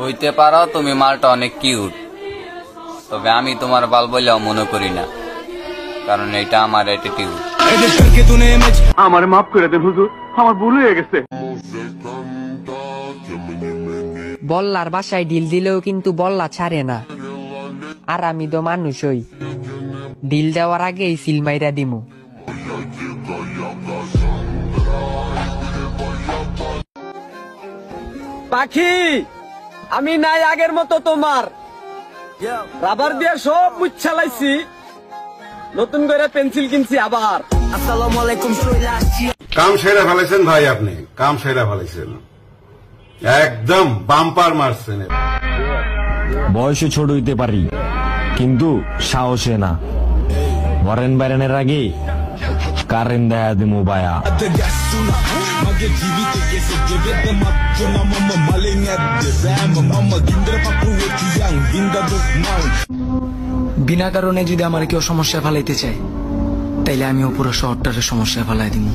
হইতে পারো তুমি মালটা অনেক কিউট, তবে আমি তোমার বাল বলেও মনে করি না, কারণ এটা আমার অ্যাটিটিউড। আমার মাফ করে দেন হুজুর, আমার ভুল হয়ে গেছে। বল্লার বাসায় ঢিল দিলেও কিন্তু বল্লা ছাড়ে না, আর আমি তো মানুষই, ঢিল দেওয়ার আগেই সিল মাইরা দিমু। পাখি আমি নাই আগের মতো তোমার, রাবার দিয়ে সব মুচ্ছালাইছি, নতুন করে পেন্সিল কিনছি আবার। আসসালামু আলাইকুম। কাম সেরা ফেলেছেন ভাই, আপনি কাম সেরা ফেলেছেন, একদম বাম্পার মারছেন। বয়সে ছোট হইতে পারি কিন্তু সাহসে না। ওয়ারেন বাইরেনের আগে কারেন দেখা দিমু বায়া। বিনা কারণে যদি আমার কেউ সমস্যা ফেলাইতে চায়, তাইলে আমিও পুরো শহরটারে সমস্যা ফেলাই দিব।